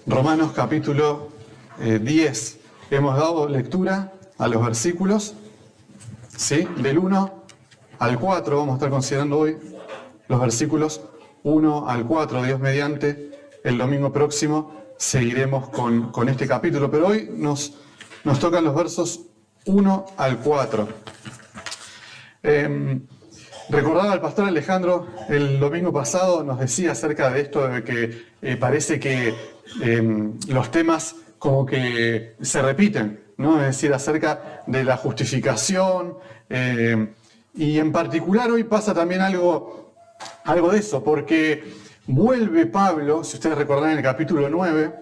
Romanos capítulo 10. Hemos dado lectura a los versículos, ¿sí? Del 1 al 4. Vamos a estar considerando hoy los versículos 1 al 4. Dios mediante, el domingo próximo seguiremos con este capítulo. Pero hoy nos tocan los versos 1 al 4. Recordaba el pastor Alejandro el domingo pasado, nos decía acerca de esto de que parece que los temas como que se repiten, ¿no? Es decir, acerca de la justificación, y en particular hoy pasa también algo de eso, porque vuelve Pablo, si ustedes recordarán en el capítulo 9,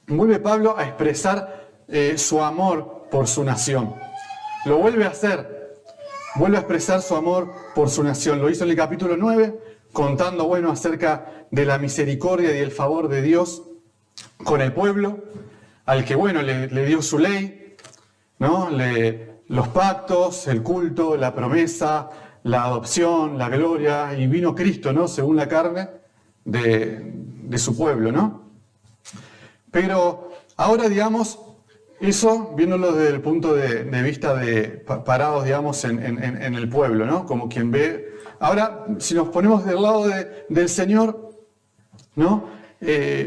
vuelve Pablo a expresar su amor por su nación. Lo vuelve a hacer. Vuelve a expresar su amor por su nación. Lo hizo en el capítulo 9, contando, acerca de la misericordia y el favor de Dios con el pueblo, al que, le dio su ley, ¿no? Los pactos, el culto, la promesa, la adopción, la gloria, y vino Cristo, ¿no? Según la carne de su pueblo, ¿no? Pero ahora, eso, viéndolo desde el punto de vista de parados, en el pueblo, ¿no? Como quien ve. Ahora, si nos ponemos del lado del Señor, ¿no?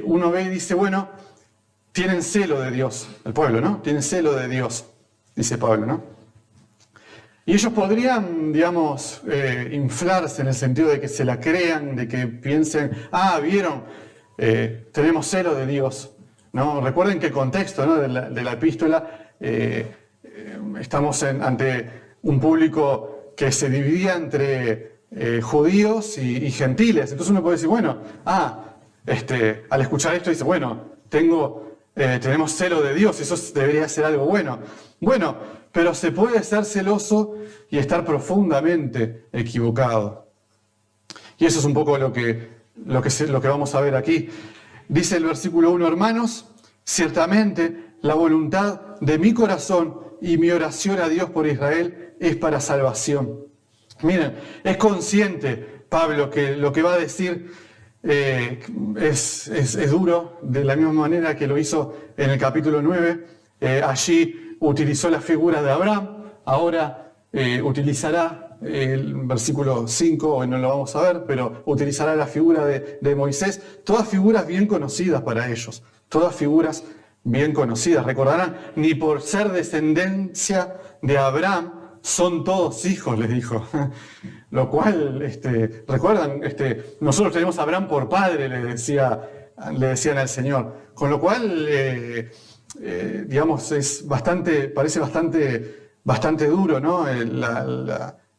Uno ve y dice, tienen celo de Dios, el pueblo, ¿no? Tienen celo de Dios, dice Pablo, ¿no? Y ellos podrían, inflarse en el sentido de que se la crean, de que piensen, ¿vieron? Tenemos celo de Dios. ¿No? Recuerden que el contexto, ¿no? de la epístola, estamos ante un público que se dividía entre judíos y gentiles. Entonces uno puede decir, al escuchar esto dice, tenemos celo de Dios, eso debería ser algo bueno. Pero se puede ser celoso y estar profundamente equivocado. Y eso es un poco lo que vamos a ver aquí. Dice el versículo 1, hermanos, ciertamente la voluntad de mi corazón y mi oración a Dios por Israel es para salvación. Miren, es consciente Pablo que lo que va a decir es duro, de la misma manera que lo hizo en el capítulo 9. Allí utilizó la figura de Abraham, ahora utilizará el versículo 5, hoy no lo vamos a ver, pero utilizará la figura de Moisés, todas figuras bien conocidas para ellos, todas figuras bien conocidas. Recordarán, ni por ser descendencia de Abraham son todos hijos, les dijo. Lo cual, recuerdan, nosotros tenemos a Abraham por padre, le decían al Señor. Con lo cual, parece bastante duro, ¿no?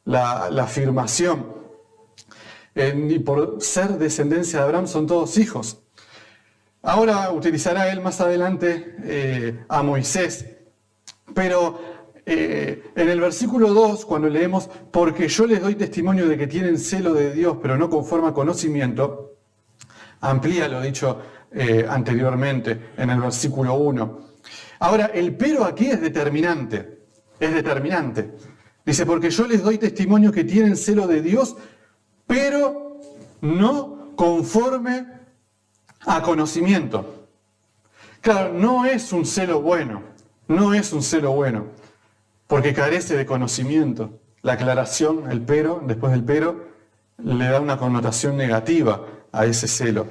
La afirmación. Ni por ser descendencia de Abraham son todos hijos. Ahora utilizará él más adelante a Moisés. Pero en el versículo 2, cuando leemos, porque yo les doy testimonio de que tienen celo de Dios, pero no conforme a conocimiento, amplía lo dicho anteriormente en el versículo 1. Ahora, el pero aquí es determinante. Dice, porque yo les doy testimonio que tienen celo de Dios, pero no conforme a conocimiento. Claro, no es un celo bueno, porque carece de conocimiento. La aclaración, el pero, después del pero, le da una connotación negativa a ese celo.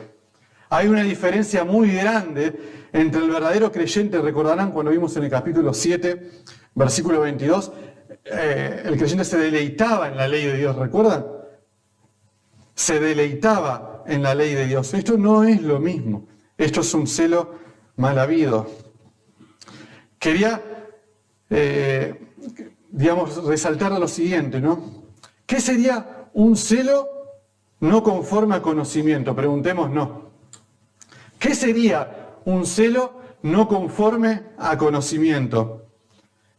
Hay una diferencia muy grande entre el verdadero creyente, recordarán cuando vimos en el capítulo 7, versículo 22, el creyente se deleitaba en la ley de Dios, ¿recuerdan? Se deleitaba en la ley de Dios. Esto no es lo mismo. Esto es un celo mal habido. Quería, resaltar lo siguiente, ¿no? ¿Qué sería un celo no conforme a conocimiento? Preguntémonos. ¿Qué sería un celo no conforme a conocimiento?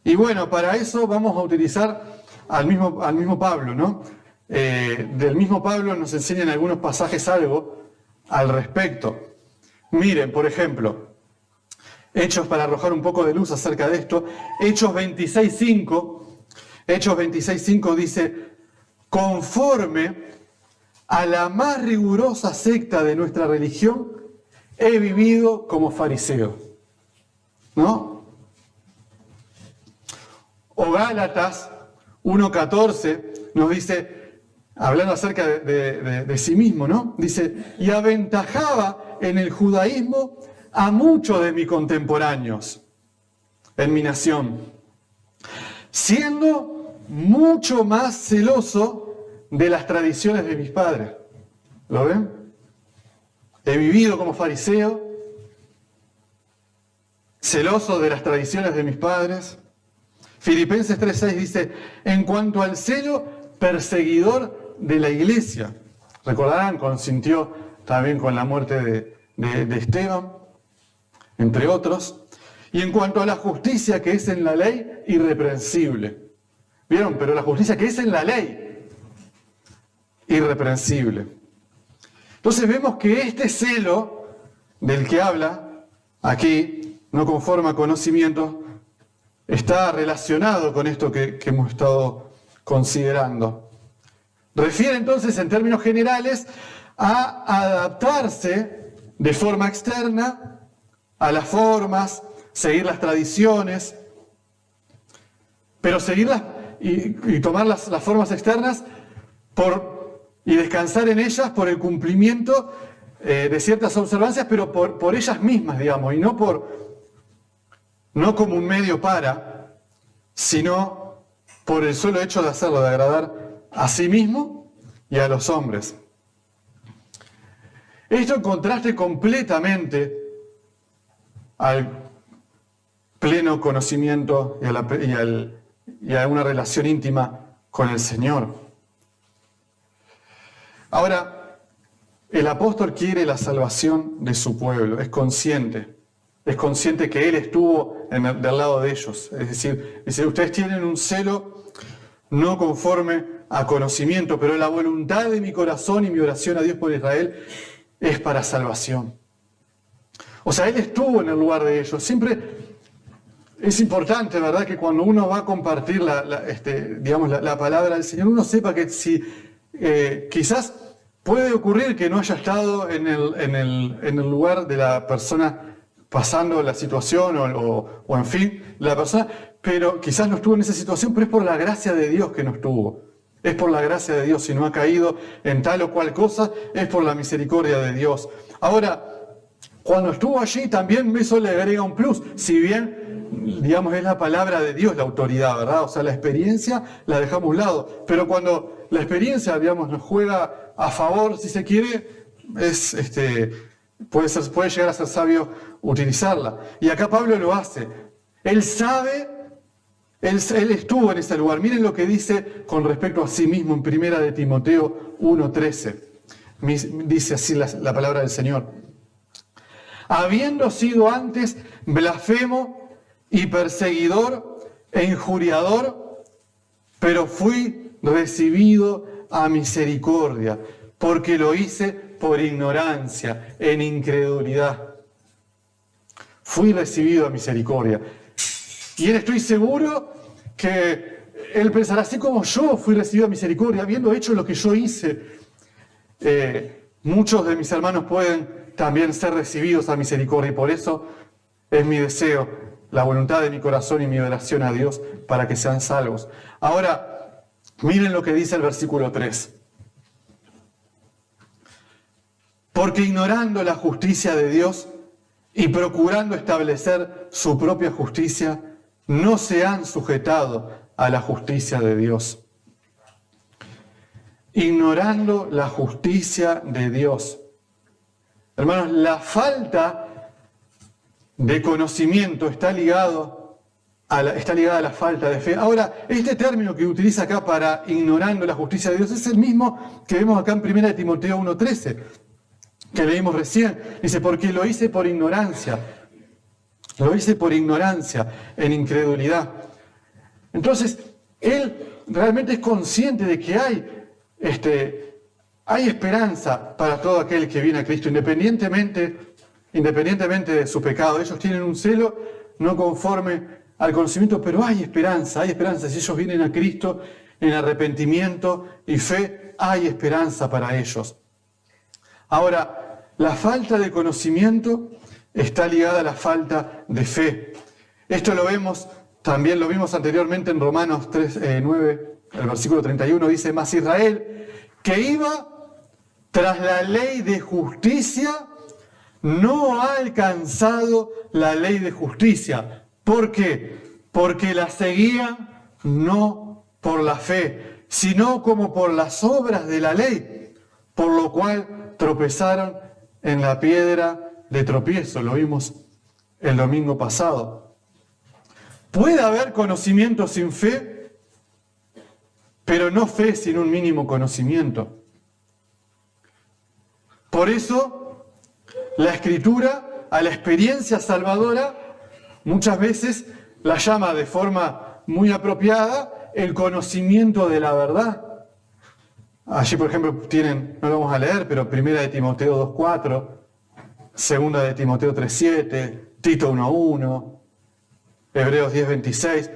Y para eso vamos a utilizar al mismo Pablo, ¿no? Del mismo Pablo nos enseñan algunos pasajes algo al respecto. Miren, por ejemplo, Hechos, para arrojar un poco de luz acerca de esto, Hechos 26.5 dice, conforme a la más rigurosa secta de nuestra religión, he vivido como fariseo. ¿No? O Gálatas 1:14 nos dice, hablando acerca de sí mismo, ¿no? Dice, y aventajaba en el judaísmo a muchos de mis contemporáneos en mi nación, siendo mucho más celoso de las tradiciones de mis padres. ¿Lo ven? He vivido como fariseo, celoso de las tradiciones de mis padres. Filipenses 3:6 dice, en cuanto al celo, perseguidor de la iglesia. Recordarán, consintió también con la muerte de Esteban, entre otros. Y en cuanto a la justicia que es en la ley, irreprensible. ¿Vieron? Pero la justicia que es en la ley, irreprensible. Entonces vemos que este celo del que habla aquí, no conforme a conocimiento, está relacionado con esto que hemos estado considerando. Refiere entonces en términos generales a adaptarse de forma externa a las formas, seguir las tradiciones, pero seguirlas y tomar las formas externas y descansar en ellas por el cumplimiento de ciertas observancias, pero por ellas mismas, digamos, y no como un medio para, sino por el solo hecho de hacerlo, de agradar a sí mismo y a los hombres. Esto en contraste completamente al pleno conocimiento y a una relación íntima con el Señor. Ahora, el apóstol quiere la salvación de su pueblo, es consciente que él estuvo del lado de ellos. Es decir, dice, ustedes tienen un celo no conforme a conocimiento, pero la voluntad de mi corazón y mi oración a Dios por Israel es para salvación. O sea, él estuvo en el lugar de ellos. Siempre es importante, ¿verdad?, que cuando uno va a compartir la palabra del Señor, uno sepa que si quizás puede ocurrir que no haya estado en el lugar de la persona pasando la situación o en fin, la persona, pero quizás no estuvo en esa situación, pero es por la gracia de Dios que no estuvo. Es por la gracia de Dios. Si no ha caído en tal o cual cosa, es por la misericordia de Dios. Ahora, cuando estuvo allí, también eso le agrega un plus. Si bien, digamos, es la palabra de Dios la autoridad, ¿verdad? O sea, la experiencia la dejamos a un lado. Pero cuando la experiencia, digamos, nos juega a favor, si se quiere, puede llegar a ser sabio utilizarla. Y acá Pablo lo hace. Él sabe, él estuvo en ese lugar. Miren lo que dice con respecto a sí mismo en 1 de Timoteo 1:13. Dice así la palabra del Señor. Habiendo sido antes blasfemo y perseguidor e injuriador, pero fui recibido a misericordia, porque lo hice por ignorancia, en incredulidad. Fui recibido a misericordia. Y él, estoy seguro que él pensará, así como yo fui recibido a misericordia, habiendo hecho lo que yo hice, muchos de mis hermanos pueden también ser recibidos a misericordia, y por eso es mi deseo, la voluntad de mi corazón y mi oración a Dios para que sean salvos. Ahora, miren lo que dice el versículo 3. Porque ignorando la justicia de Dios y procurando establecer su propia justicia, no se han sujetado a la justicia de Dios. Ignorando la justicia de Dios. Hermanos, la falta de conocimiento está ligada a la falta de fe. Ahora, este término que utiliza acá para ignorando la justicia de Dios es el mismo que vemos acá en 1 de Timoteo 1:13, que leímos recién. Dice, porque lo hice por ignorancia. Lo hice por ignorancia, en incredulidad. Entonces, él realmente es consciente de que hay esperanza para todo aquel que viene a Cristo, independientemente de su pecado. Ellos tienen un celo no conforme al conocimiento, pero hay esperanza. Si ellos vienen a Cristo en arrepentimiento y fe, hay esperanza para ellos. Ahora, la falta de conocimiento está ligada a la falta de fe. Esto lo vemos, también lo vimos anteriormente en Romanos 9, el versículo 31, dice: mas Israel, que iba tras la ley de justicia, no ha alcanzado la ley de justicia. ¿Por qué? Porque la seguían no por la fe, sino como por las obras de la ley, por lo cual tropezaron en la piedra de tropiezo. Lo vimos el domingo pasado. Puede haber conocimiento sin fe, pero no fe sin un mínimo conocimiento. Por eso, la Escritura, a la experiencia salvadora, muchas veces la llama de forma muy apropiada el conocimiento de la verdad. Allí, por ejemplo, tienen, no lo vamos a leer, pero 1 de Timoteo 2:4, 2 de Timoteo 3:7, Tito 1:1, Hebreos 10:26.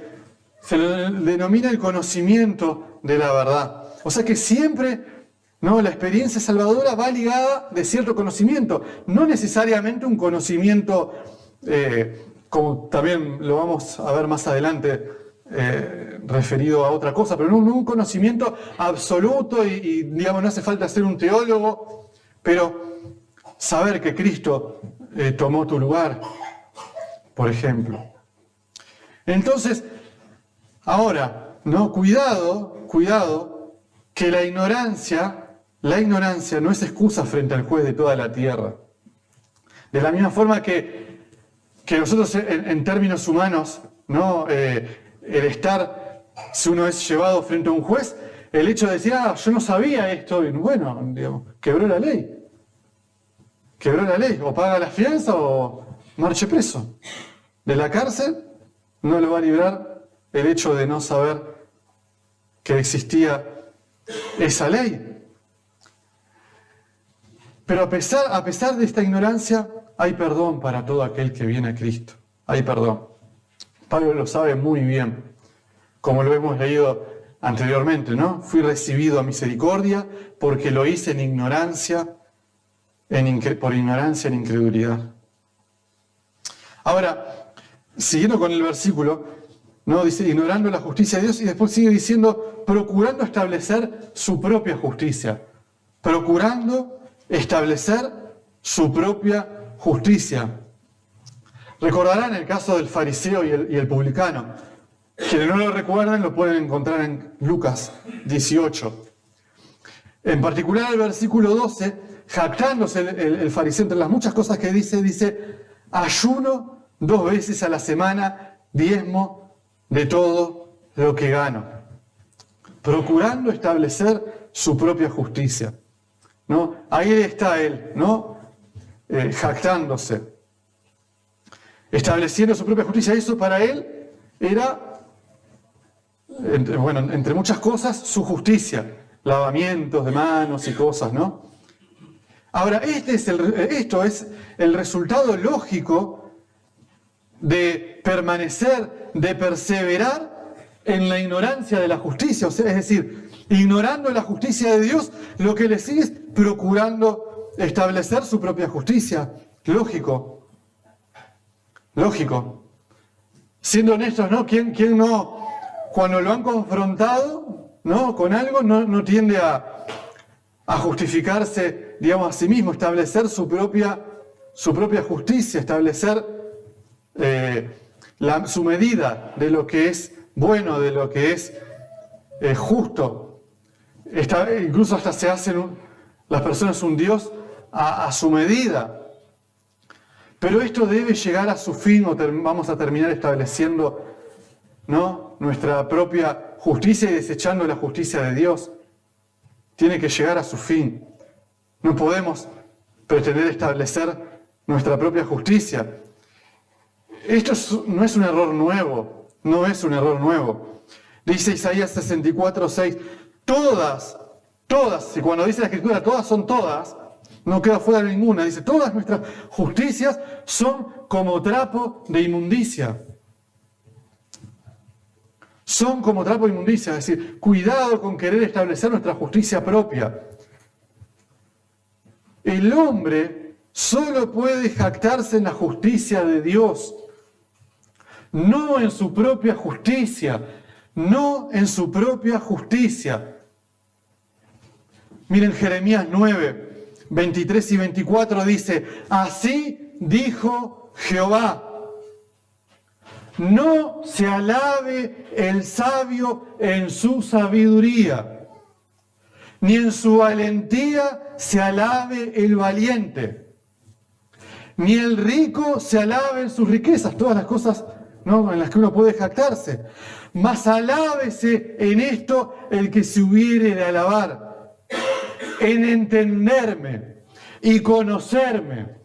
Se lo denomina el conocimiento de la verdad. O sea que siempre, ¿no?, la experiencia salvadora va ligada de cierto conocimiento, no necesariamente un conocimiento, como también lo vamos a ver más adelante, referido a otra cosa, pero no un conocimiento absoluto y digamos, no hace falta ser un teólogo, pero saber que Cristo tomó tu lugar, por ejemplo. Entonces, ahora, ¿no? Cuidado, que la ignorancia no es excusa frente al juez de toda la tierra. De la misma forma que nosotros en términos humanos, ¿no? El estar, si uno es llevado frente a un juez, el hecho de decir, yo no sabía esto, y bueno, digamos, quebró la ley, o paga la fianza o marche preso. De la cárcel no lo va a librar el hecho de no saber que existía esa ley. Pero a pesar de esta ignorancia, hay perdón para todo aquel que viene a Cristo. Hay perdón. Pablo lo sabe muy bien, como lo hemos leído anteriormente, ¿no? Fui recibido a misericordia porque lo hice en ignorancia, por ignorancia en incredulidad. Ahora, siguiendo con el versículo, ¿no? Dice, ignorando la justicia de Dios, y después sigue diciendo, procurando establecer su propia justicia. Procurando establecer su propia justicia. Recordarán el caso del fariseo y el publicano. Quienes no lo recuerdan lo pueden encontrar en Lucas 18. En particular el versículo 12, jactándose el fariseo entre las muchas cosas que dice, ayuno 2 veces a la semana, diezmo de todo lo que gano. Procurando establecer su propia justicia, ¿no? Ahí está él, ¿no? Jactándose. Estableciendo su propia justicia. Eso para él era, entre muchas cosas, su justicia. Lavamientos de manos y cosas, ¿no? Ahora, esto es el resultado lógico de permanecer, de perseverar en la ignorancia de la justicia. O sea, es decir, ignorando la justicia de Dios, lo que le sigue es procurando establecer su propia justicia. Lógico. Siendo honestos, ¿no? ¿Quién no, cuando lo han confrontado, ¿no?, con algo, no tiende a justificarse, digamos, a sí mismo, establecer su propia justicia, establecer su medida de lo que es bueno, de lo que es justo. Incluso hasta se hacen las personas un Dios a su medida. Pero esto debe llegar a su fin, o vamos a terminar estableciendo, ¿no?, nuestra propia justicia y desechando la justicia de Dios. Tiene que llegar a su fin. No podemos pretender establecer nuestra propia justicia. Esto no es un error nuevo. Dice Isaías 64:6, todas, y cuando dice la Escritura todas son todas, no queda fuera ninguna. Dice, todas nuestras justicias son como trapo de inmundicia. Son como trapo de inmundicia. Es decir, cuidado con querer establecer nuestra justicia propia. El hombre solo puede jactarse en la justicia de Dios, no en su propia justicia, no en su propia justicia. Miren Jeremías 9, 23 y 24 dice, así dijo Jehová, no se alabe el sabio en su sabiduría, ni en su valentía se alabe el valiente, ni el rico se alabe en sus riquezas, todas las cosas, ¿no?, en las que uno puede jactarse. Mas alábese en esto el que se hubiere de alabar, en entenderme y conocerme,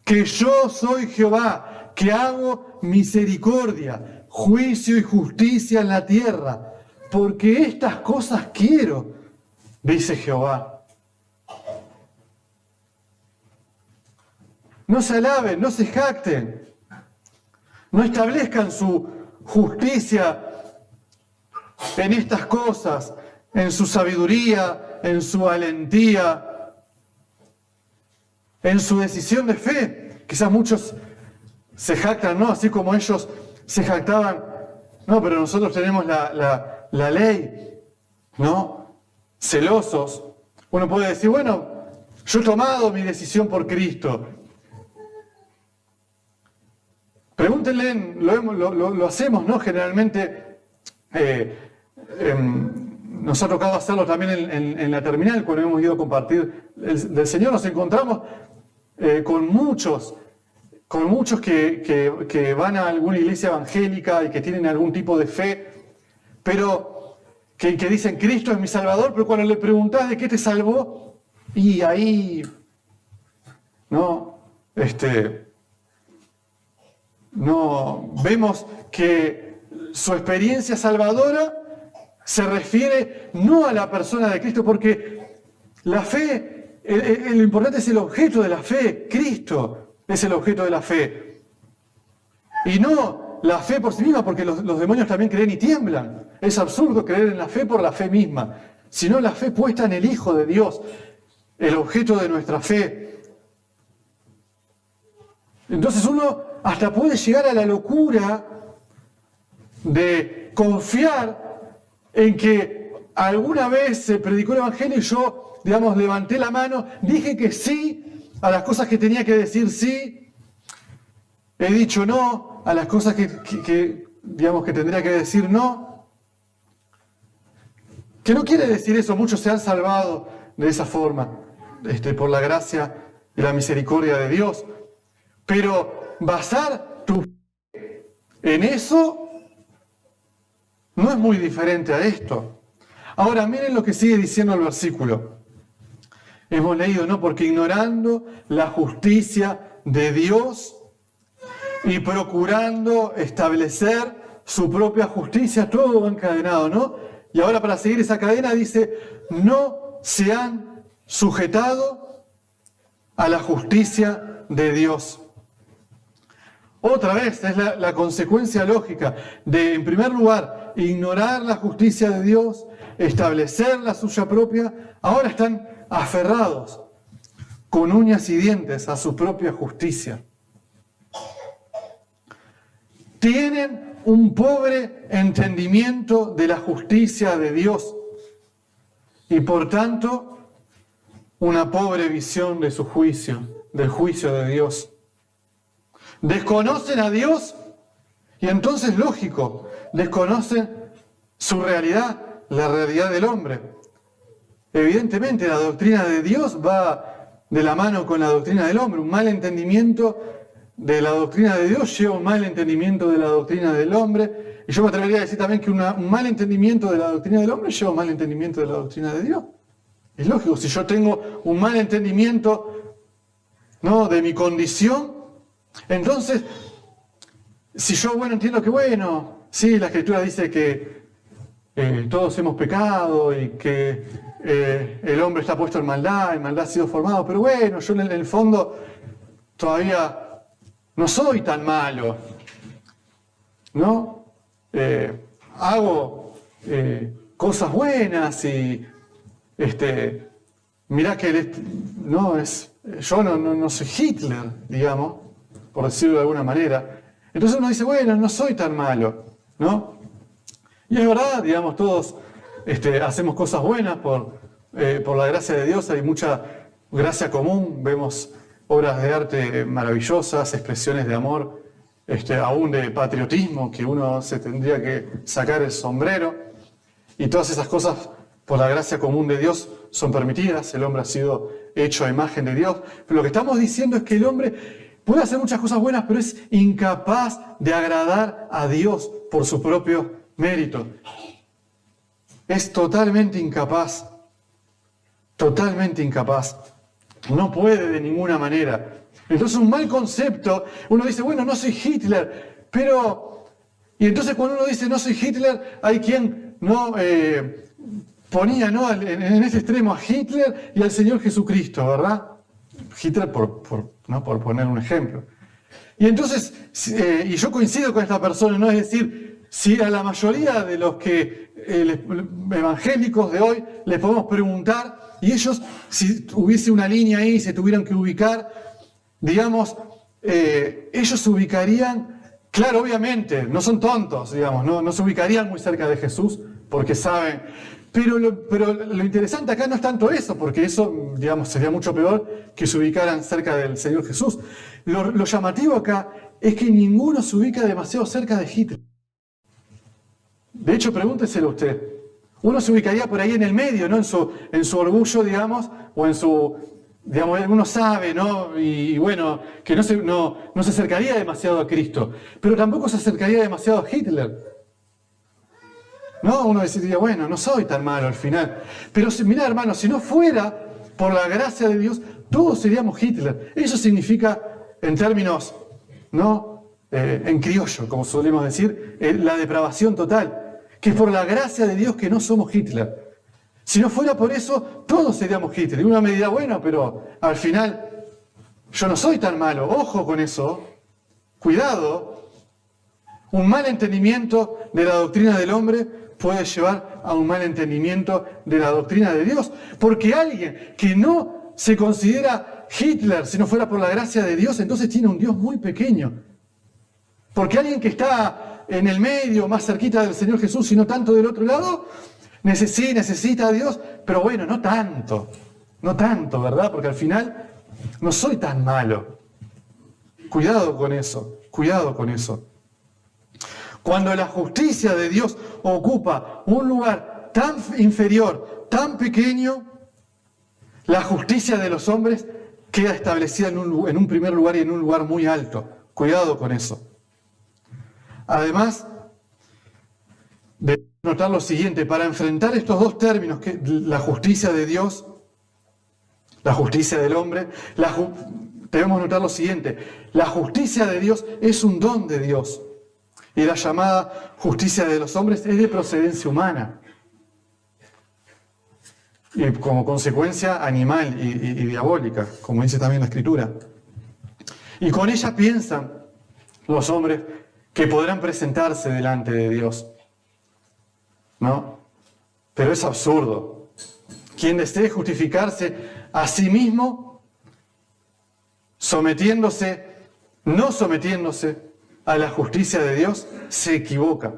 que yo soy Jehová, que hago misericordia, juicio y justicia en la tierra, porque estas cosas quiero, dice Jehová. No se alaben, no se jacten, no establezcan su justicia en estas cosas, en su sabiduría, en su valentía, en su decisión de fe. Quizás muchos se jactan, ¿no? Así como ellos se jactaban, no, pero nosotros tenemos la ley, ¿no? Celosos. Uno puede decir, bueno, yo he tomado mi decisión por Cristo. Pregúntenle, lo hacemos, ¿no? Generalmente nos ha tocado hacerlo también en la terminal, cuando hemos ido a compartir del Señor, nos encontramos con muchos que van a alguna iglesia evangélica y que tienen algún tipo de fe, pero que dicen, Cristo es mi Salvador, pero cuando le preguntás de qué te salvó, y ahí, no, no, vemos que su experiencia salvadora se refiere no a la persona de Cristo, porque la fe, lo importante es el objeto de la fe, Cristo es el objeto de la fe. Y no la fe por sí misma, porque los demonios también creen y tiemblan. Es absurdo creer en la fe por la fe misma, sino la fe puesta en el Hijo de Dios, el objeto de nuestra fe. Entonces uno hasta puede llegar a la locura de confiar en que alguna vez se predicó el Evangelio y yo, digamos, levanté la mano, dije que sí a las cosas que tenía que decir sí, he dicho no a las cosas que digamos que tendría que decir no. Que no quiere decir eso, muchos se han salvado de esa forma, por la gracia y la misericordia de Dios. Pero basar tu fe en eso no es muy diferente a esto. Ahora miren lo que sigue diciendo el versículo. Hemos leído, ¿no? Porque ignorando la justicia de Dios y procurando establecer su propia justicia, todo va encadenado, ¿no? Y ahora para seguir esa cadena dice, no se han sujetado a la justicia de Dios. Otra vez, es la consecuencia lógica de, en primer lugar, ignorar la justicia de Dios, establecer la suya propia, ahora están aferrados con uñas y dientes a su propia justicia. Tienen un pobre entendimiento de la justicia de Dios y por tanto una pobre visión de su juicio, del juicio de Dios. Desconocen a Dios y entonces, lógico, desconocen su realidad, la realidad del hombre. Evidentemente la doctrina de Dios va de la mano con la doctrina del hombre. Un mal entendimiento de la doctrina de Dios lleva un mal entendimiento de la doctrina del hombre. Y yo me atrevería a decir también que un mal entendimiento de la doctrina del hombre lleva un mal entendimiento de la doctrina de Dios. Es lógico, si yo tengo un mal entendimiento, ¿no?, de mi condición, entonces, si yo, entiendo que, sí, la Escritura dice que todos hemos pecado y que el hombre está puesto en maldad ha sido formado, pero yo en el fondo todavía no soy tan malo, ¿no? Hago cosas buenas y mirá que yo no soy Hitler, digamos, por decirlo de alguna manera. Entonces uno dice, bueno, no soy tan malo, ¿no? Y es verdad, digamos, todos hacemos cosas buenas por la gracia de Dios, hay mucha gracia común, vemos obras de arte maravillosas, expresiones de amor, aún de patriotismo, que uno se tendría que sacar el sombrero, y todas esas cosas por la gracia común de Dios son permitidas, el hombre ha sido hecho a imagen de Dios, pero lo que estamos diciendo es que el hombre puede hacer muchas cosas buenas, pero es incapaz de agradar a Dios por su propio mérito. Es totalmente incapaz, no puede de ninguna manera. Entonces un mal concepto, uno dice, bueno, no soy Hitler, pero... Y entonces cuando uno dice no soy Hitler, hay quien no ponía en ese extremo a Hitler y al Señor Jesucristo, ¿verdad? Hitler por poner un ejemplo. Y entonces, y yo coincido con esta persona, ¿no? Es decir, si a la mayoría de los evangélicos de hoy les podemos preguntar, y ellos, si hubiese una línea ahí y se tuvieran que ubicar, digamos, ellos se ubicarían, claro, obviamente, no son tontos, digamos, no se ubicarían muy cerca de Jesús, porque saben, pero lo interesante acá no es tanto eso, porque eso, digamos, sería mucho peor que se ubicaran cerca del Señor Jesús. Lo llamativo acá es que ninguno se ubica demasiado cerca de Hitler. De hecho, pregúnteselo usted. Uno se ubicaría por ahí en el medio, ¿no? En su orgullo, digamos, o en su, digamos, uno sabe, ¿no? Y bueno, que no se acercaría demasiado a Cristo, pero tampoco se acercaría demasiado a Hitler. ¿No? Uno decidiría, bueno, no soy tan malo al final. Pero mirá, hermano, si no fuera por la gracia de Dios, todos seríamos Hitler. Eso significa, en términos, ¿no? En criollo, como solemos decir, la depravación total. Que es por la gracia de Dios que no somos Hitler. Si no fuera por eso, todos seríamos Hitler. Y uno me dirá, bueno, pero al final yo no soy tan malo. Ojo con eso. Cuidado. Un mal entendimiento de la doctrina del hombre puede llevar a un mal entendimiento de la doctrina de Dios. Porque alguien que no se considera Hitler si no fuera por la gracia de Dios, entonces tiene un Dios muy pequeño. Porque alguien que está en el medio, más cerquita del Señor Jesús y no tanto del otro lado, necesita a Dios, pero bueno, no tanto, ¿verdad? Porque al final no soy tan malo. Cuidado con eso. Cuando la justicia de Dios ocupa un lugar tan inferior, tan pequeño, la justicia de los hombres queda establecida en un primer lugar y en un lugar muy alto. Cuidado con eso. Además, debemos notar lo siguiente, para enfrentar estos dos términos, que la justicia de Dios, la justicia del hombre, debemos notar lo siguiente, la justicia de Dios es un don de Dios y la llamada justicia de los hombres es de procedencia humana y como consecuencia animal y diabólica, como dice también la Escritura. Y con ella piensan los hombres que podrán presentarse delante de Dios, ¿no? Pero es absurdo. Quien desee justificarse a sí mismo, no sometiéndose a la justicia de Dios, se equivoca.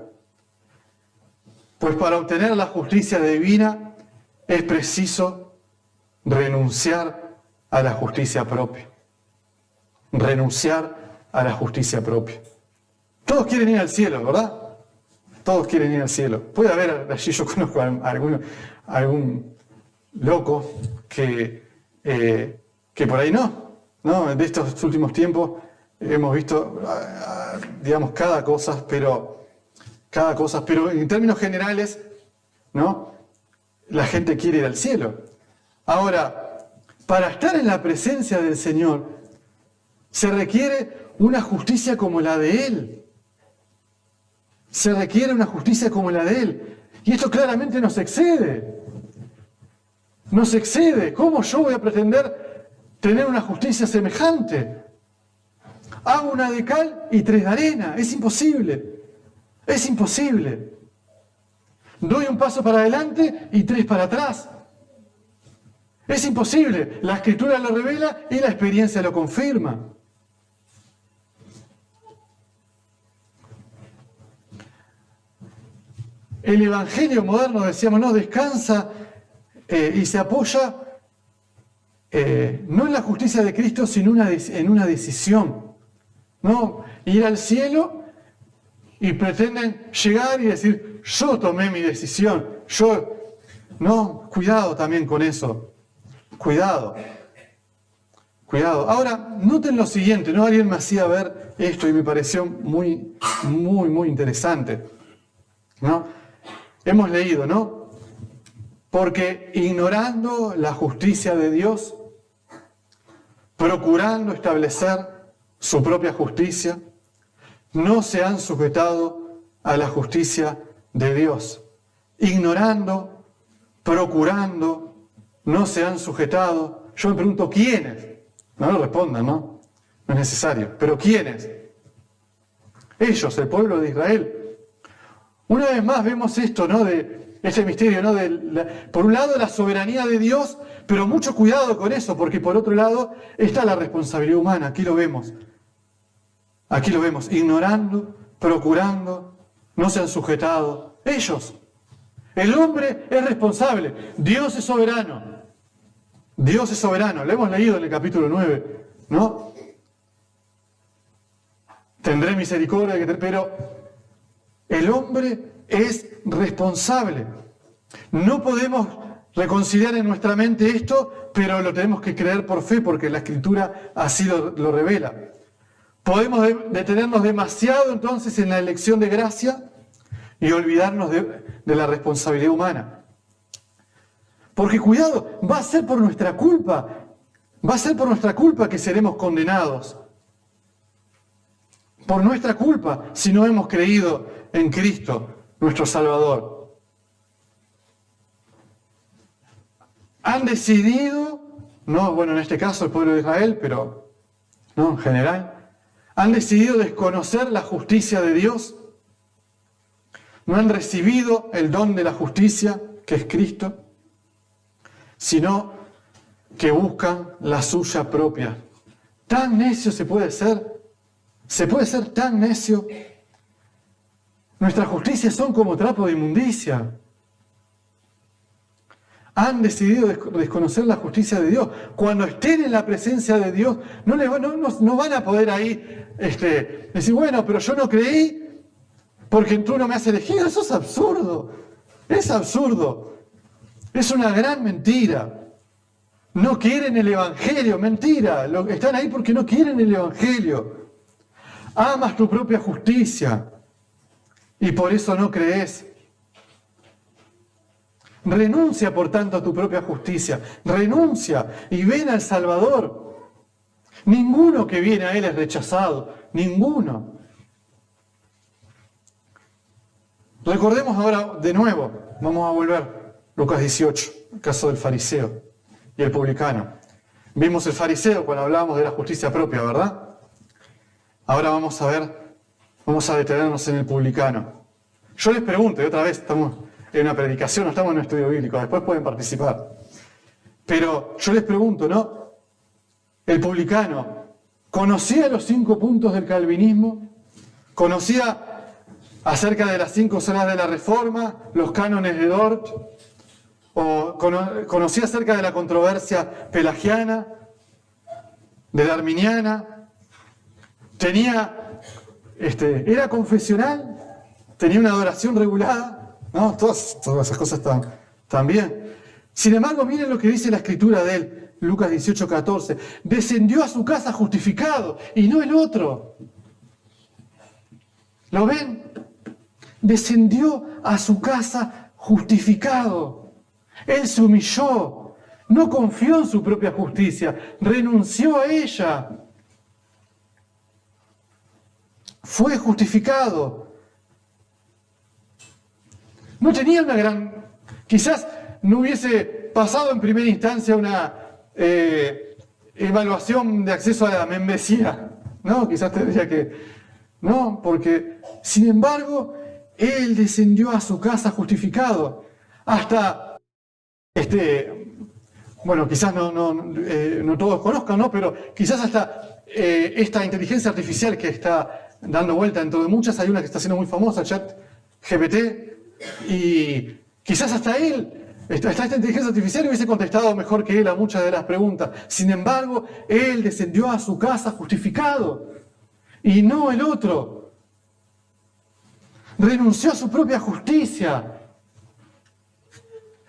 Pues para obtener la justicia divina es preciso renunciar a la justicia propia. Todos quieren ir al cielo, ¿verdad? Todos quieren ir al cielo. Puede haber, allí yo conozco a algún loco que por ahí no. De estos últimos tiempos hemos visto, digamos, cada cosa, pero en términos generales, ¿no? La gente quiere ir al cielo. Ahora, para estar en la presencia del Señor, se requiere una justicia como la de Él. Y esto claramente nos excede. ¿Cómo yo voy a pretender tener una justicia semejante? Hago una de cal y 3 de arena. Es imposible. Doy un paso para adelante y 3 para atrás. Es imposible. La Escritura lo revela y la experiencia lo confirma. El Evangelio moderno, decíamos, no descansa y se apoya no en la justicia de Cristo, sino en una decisión. ¿No? Ir al cielo y pretenden llegar y decir, yo tomé mi decisión, no, cuidado también con eso, cuidado. Ahora, noten lo siguiente, ¿no? Alguien me hacía ver esto y me pareció muy, muy, muy interesante, ¿no? Hemos leído, ¿no? Porque ignorando la justicia de Dios, procurando establecer su propia justicia, no se han sujetado a la justicia de Dios. Ignorando, procurando, no se han sujetado. Yo me pregunto, ¿quiénes? No lo respondan, ¿no? No es necesario. ¿Pero quiénes? Ellos, el pueblo de Israel. Una vez más vemos esto, ¿no? De este misterio, ¿no? Por un lado, la soberanía de Dios, pero mucho cuidado con eso, porque por otro lado está la responsabilidad humana. Aquí lo vemos. Ignorando, procurando, no se han sujetado. Ellos. El hombre es responsable. Dios es soberano. Dios es soberano. Lo hemos leído en el capítulo 9, ¿no? Tendré misericordia, pero el hombre es responsable. No podemos reconciliar en nuestra mente esto, pero lo tenemos que creer por fe, porque la Escritura así lo revela. Podemos detenernos demasiado entonces en la elección de gracia y olvidarnos de la responsabilidad humana. Porque cuidado, va a ser por nuestra culpa que seremos condenados. Por nuestra culpa, si no hemos creído en Cristo, nuestro Salvador. Han decidido, no, bueno, en este caso el pueblo de Israel, pero no, en general, han decidido desconocer la justicia de Dios. No han recibido el don de la justicia, que es Cristo, sino que buscan la suya propia. Tan necio se puede ser tan necio. Nuestras justicias son como trapo de inmundicia. Han decidido desconocer la justicia de Dios. Cuando estén en la presencia de Dios, no van a poder ahí decir, bueno, pero yo no creí porque tú no me has elegido. Eso es absurdo. Es absurdo. Es una gran mentira. No quieren el Evangelio. Mentira. Están ahí porque no quieren el Evangelio. Amas tu propia justicia y por eso no crees. Renuncia, por tanto, a tu propia justicia. Renuncia y ven al Salvador. Ninguno que viene a Él es rechazado. Ninguno. Recordemos ahora de nuevo. Vamos a volver. Lucas 18, el caso del fariseo y el publicano. Vimos el fariseo cuando hablábamos de la justicia propia, ¿verdad? Ahora vamos a detenernos en el publicano. Yo les pregunto, y otra vez estamos en una predicación, no estamos en un estudio bíblico, después pueden participar. Pero yo les pregunto, ¿no? El publicano, ¿conocía los 5 puntos del calvinismo? ¿Conocía acerca de las 5 zonas de la Reforma, los cánones de Dort? ¿O conocía acerca de la controversia pelagiana, de la arminiana? ¿Era confesional? ¿Tenía una adoración regulada? No, todas esas cosas también. Sin embargo, miren lo que dice la Escritura de él, Lucas 18, 14. Descendió a su casa justificado y no el otro. ¿Lo ven? Descendió a su casa justificado. Él se humilló, no confió en su propia justicia, renunció a ella. Fue justificado. No tenía una gran... Quizás no hubiese pasado en primera instancia una evaluación de acceso a la membresía. No, quizás tendría que... No, porque, sin embargo, él descendió a su casa justificado. Hasta bueno, quizás no todos conozcan, ¿no? Pero quizás hasta esta inteligencia artificial que está dando vuelta dentro de muchas, hay una que está siendo muy famosa, ChatGPT, y quizás hasta esta inteligencia artificial hubiese contestado mejor que él a muchas de las preguntas. Sin embargo, él descendió a su casa justificado, y no el otro. Renunció a su propia justicia.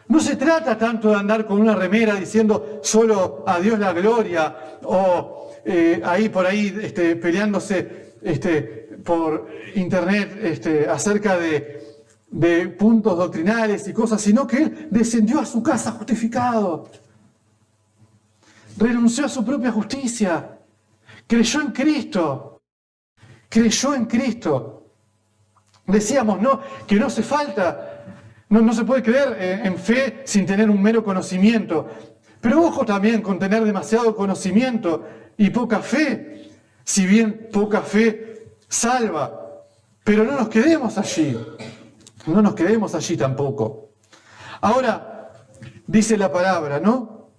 No se trata tanto de andar con una remera diciendo solo a Dios la gloria, o ahí por ahí peleándose por internet acerca de puntos doctrinales y cosas, sino que él descendió a su casa justificado. Renunció a su propia justicia. Creyó en Cristo. Creyó en Cristo. Decíamos, ¿no?, que no hace falta. No se puede creer en fe sin tener un mero conocimiento. Pero ojo también con tener demasiado conocimiento y poca fe. Si bien poca fe salva. Pero no nos quedemos allí. No nos quedemos allí tampoco. Ahora, dice la palabra, ¿no?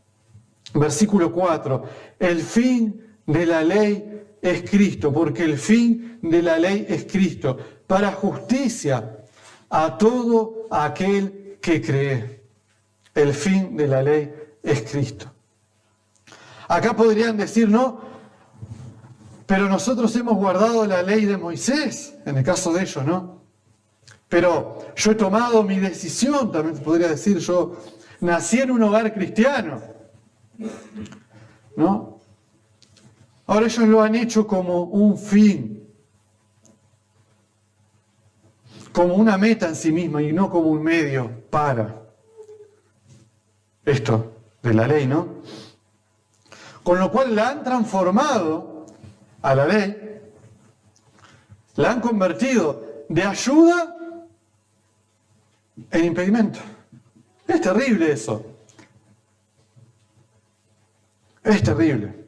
Versículo 4. El fin de la ley es Cristo, porque el fin de la ley es Cristo, para justicia a todo aquel que cree. El fin de la ley es Cristo. Acá podrían decir, no, pero nosotros hemos guardado la ley de Moisés, en el caso de ellos, ¿no? Pero yo he tomado mi decisión, también podría decir, yo nací en un hogar cristiano, ¿no? Ahora ellos lo han hecho como un fin, como una meta en sí misma y no como un medio para esto de la ley, ¿no? Con lo cual la han transformado a la ley, la han convertido de ayuda en impedimento. Es terrible eso. Es terrible.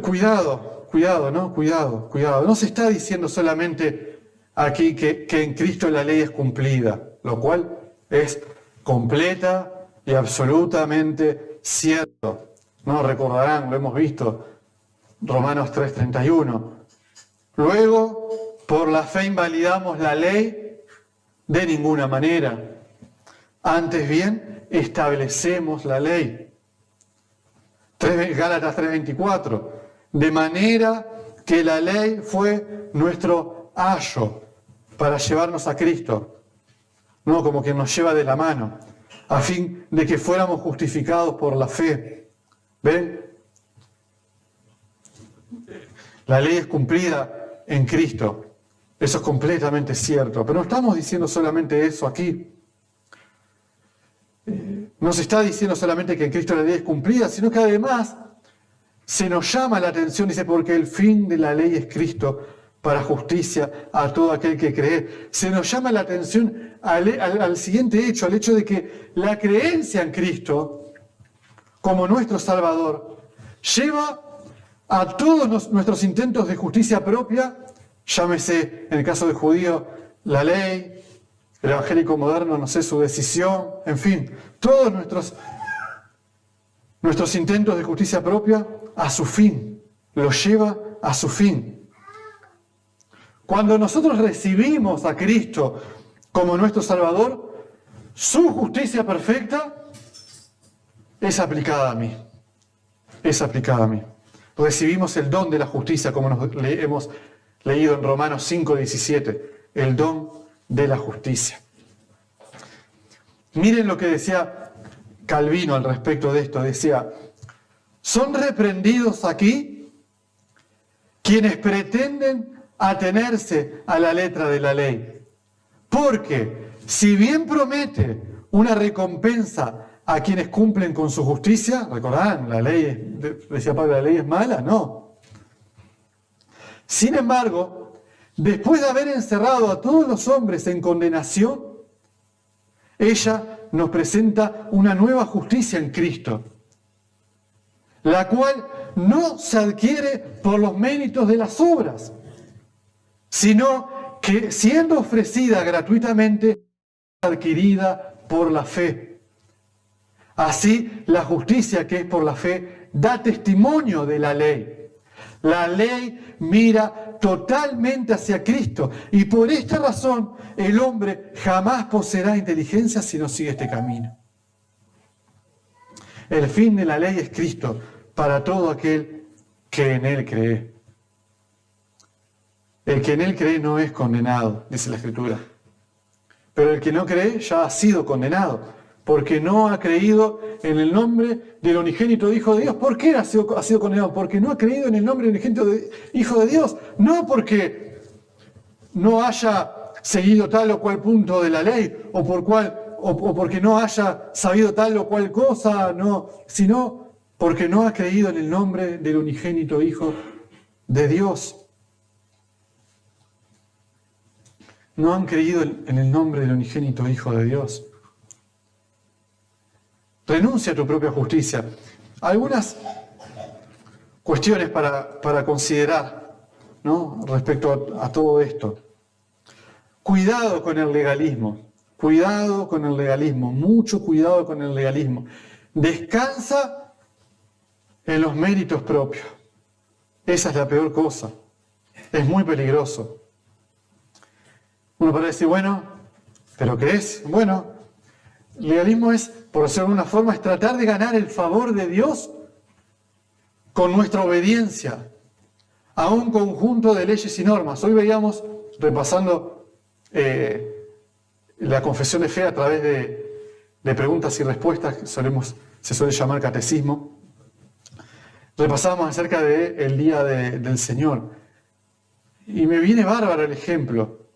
Cuidado, ¿no? Cuidado. No se está diciendo solamente aquí que en Cristo la ley es cumplida, lo cual es completa y absolutamente cierto. No recordarán, lo hemos visto, Romanos 3:31. Luego, por la fe invalidamos la ley de ninguna manera. Antes bien, establecemos la ley. Gálatas 3:24. De manera que la ley fue nuestro ayo para llevarnos a Cristo, no como quien nos lleva de la mano, a fin de que fuéramos justificados por la fe. ¿Ven? La ley es cumplida en Cristo. Eso es completamente cierto. Pero no estamos diciendo solamente eso aquí. No se está diciendo solamente que en Cristo la ley es cumplida, sino que además se nos llama la atención, dice, porque el fin de la ley es Cristo para justicia a todo aquel que cree. Se nos llama la atención al siguiente hecho, al hecho de que la creencia en Cristo como nuestro Salvador lleva a todos nuestros intentos de justicia propia, llámese en el caso del judío la ley, el evangélico moderno, no sé, su decisión, en fin, todos nuestros intentos de justicia propia a su fin, los lleva a su fin. Cuando nosotros recibimos a Cristo como nuestro Salvador, su justicia perfecta es aplicada a mí. Es aplicada a mí. Recibimos el don de la justicia, como hemos leído en Romanos 5:17, el don de la justicia. Miren lo que decía Calvino al respecto de esto, decía: son reprendidos aquí quienes pretenden atenerse a la letra de la ley, porque si bien promete una recompensa a quienes cumplen con su justicia, recordarán, la ley, decía Pablo, la ley es mala, no. Sin embargo, después de haber encerrado a todos los hombres en condenación, ella nos presenta una nueva justicia en Cristo, la cual no se adquiere por los méritos de las obras, sino que siendo ofrecida gratuitamente, adquirida por la fe. Así, la justicia que es por la fe da testimonio de la ley. La ley mira totalmente hacia Cristo y por esta razón el hombre jamás poseerá inteligencia si no sigue este camino. El fin de la ley es Cristo para todo aquel que en Él cree. El que en Él cree no es condenado, dice la Escritura. Pero el que no cree ya ha sido condenado, porque no ha creído en el nombre del unigénito Hijo de Dios. ¿Por qué ha sido condenado? Porque no ha creído en el nombre del unigénito Hijo de Dios. No porque no haya seguido tal o cual punto de la ley, o porque no haya sabido tal o cual cosa, no, sino porque no ha creído en el nombre del unigénito Hijo de Dios. No han creído en el nombre del unigénito Hijo de Dios. Renuncia a tu propia justicia. Algunas cuestiones para considerar, ¿no?, respecto a todo esto. Cuidado con el legalismo. Cuidado con el legalismo. Mucho cuidado con el legalismo. Descansa en los méritos propios. Esa es la peor cosa. Es muy peligroso. Uno podría decir, bueno, ¿pero qué es? Bueno, legalismo es, por decirlo de alguna forma, es tratar de ganar el favor de Dios con nuestra obediencia a un conjunto de leyes y normas. Hoy veíamos, repasando la confesión de fe a través de preguntas y respuestas, que se suele llamar catecismo, repasábamos acerca del día del Señor. Y me viene bárbaro el ejemplo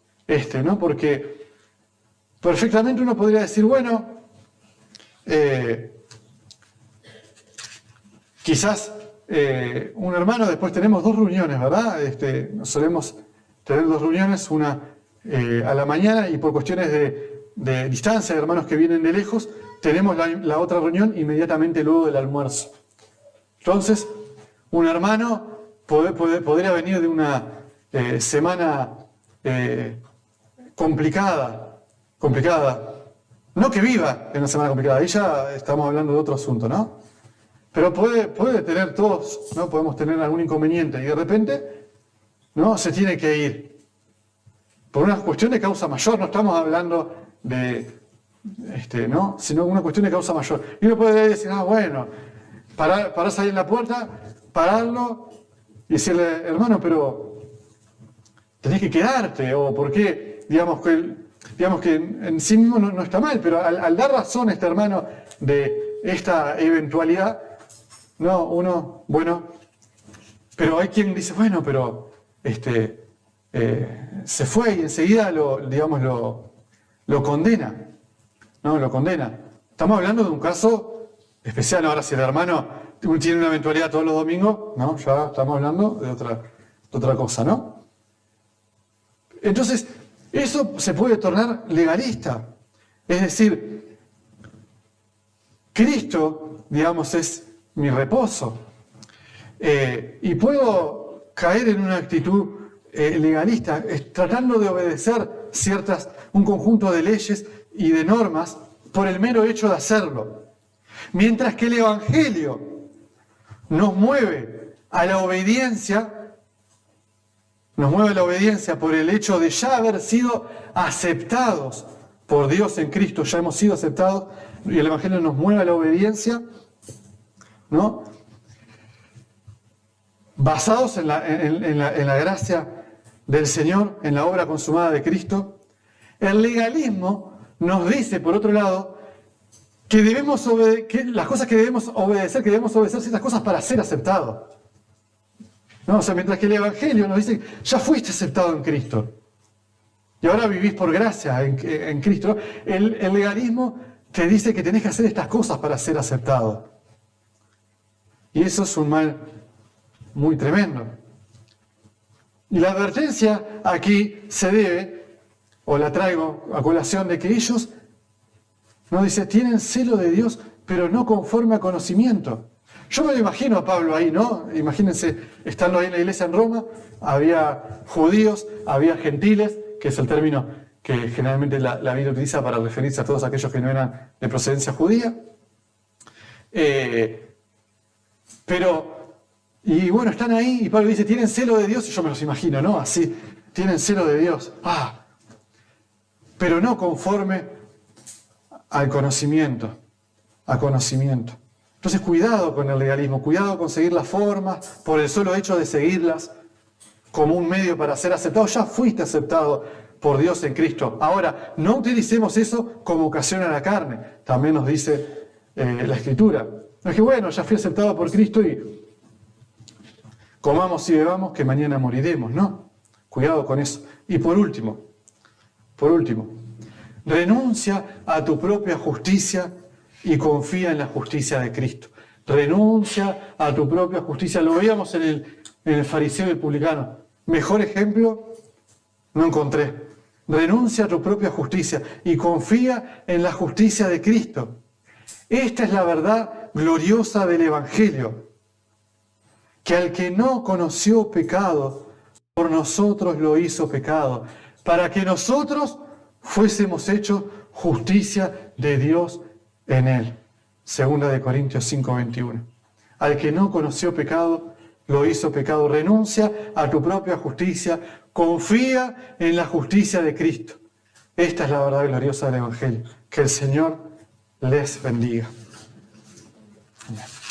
¿no? Porque perfectamente uno podría decir, bueno, quizás un hermano, después tenemos 2 reuniones, ¿verdad? Solemos tener 2 reuniones, una a la mañana, y por cuestiones de distancia, de hermanos que vienen de lejos, tenemos la otra reunión inmediatamente luego del almuerzo. Entonces, un hermano podría venir de una semana complicada. No que viva en una semana complicada, ahí ya estamos hablando de otro asunto, ¿no? Pero puede tener todos, ¿no? Podemos tener algún inconveniente y de repente, ¿no?, se tiene que ir. Por una cuestión de causa mayor, no estamos hablando ¿no?, sino una cuestión de causa mayor. Y uno puede decir, bueno, pararse ahí en la puerta, pararlo y decirle, hermano, pero tenés que quedarte, o por qué, digamos que en sí mismo no está mal, pero al dar razón a este hermano de esta eventualidad, no, uno, bueno, pero hay quien dice, bueno, pero se fue y enseguida lo condena, ¿no? Lo condena. Estamos hablando de un caso especial. Ahora, si el hermano tiene una eventualidad todos los domingos, ¿no?, ya estamos hablando de otra cosa, ¿no? Entonces, eso se puede tornar legalista. Es decir, Cristo, digamos, es mi reposo. Y puedo caer en una actitud legalista, tratando de obedecer un conjunto de leyes y de normas por el mero hecho de hacerlo. Mientras que el Evangelio nos mueve a la obediencia, por el hecho de ya haber sido aceptados por Dios en Cristo, ya hemos sido aceptados, y el Evangelio nos mueve a la obediencia, ¿no?, basados en la gracia del Señor, en la obra consumada de Cristo. El legalismo nos dice, por otro lado, que las cosas que debemos obedecer ciertas cosas para ser aceptados. ¿No? O sea, mientras que el Evangelio nos dice, ya fuiste aceptado en Cristo y ahora vivís por gracia en Cristo, el legalismo te dice que tenés que hacer estas cosas para ser aceptado. Y eso es un mal muy tremendo. Y la advertencia aquí se debe, o la traigo a colación, de que ellos, no dice, tienen celo de Dios, pero no conforme a conocimiento. Yo me lo imagino a Pablo ahí, ¿no? Imagínense, estando ahí en la iglesia en Roma, había judíos, había gentiles, que es el término que generalmente la Biblia utiliza para referirse a todos aquellos que no eran de procedencia judía. Y bueno, están ahí y Pablo dice, tienen celo de Dios, y yo me los imagino, ¿no? Así, tienen celo de Dios. Pero no conforme al conocimiento, Entonces, cuidado con el legalismo, cuidado con seguir las formas por el solo hecho de seguirlas como un medio para ser aceptado. Ya fuiste aceptado por Dios en Cristo. Ahora, no utilicemos eso como ocasión a la carne. También nos dice la Escritura. No es que, bueno, ya fui aceptado por Cristo y comamos y bebamos que mañana moriremos. No, cuidado con eso. Y por último, renuncia a tu propia justicia y confía en la justicia de Cristo. Renuncia a tu propia justicia. Lo veíamos en el fariseo y el publicano. Mejor ejemplo no encontré. Renuncia a tu propia justicia y confía en la justicia de Cristo. Esta es la verdad gloriosa del Evangelio, que al que no conoció pecado, por nosotros lo hizo pecado, para que nosotros fuésemos hechos justicia de Dios en él. 2 Corintios 5:21. Al que no conoció pecado, lo hizo pecado. Renuncia a tu propia justicia, confía en la justicia de Cristo. Esta es la verdad gloriosa del Evangelio. Que el Señor les bendiga. Amén.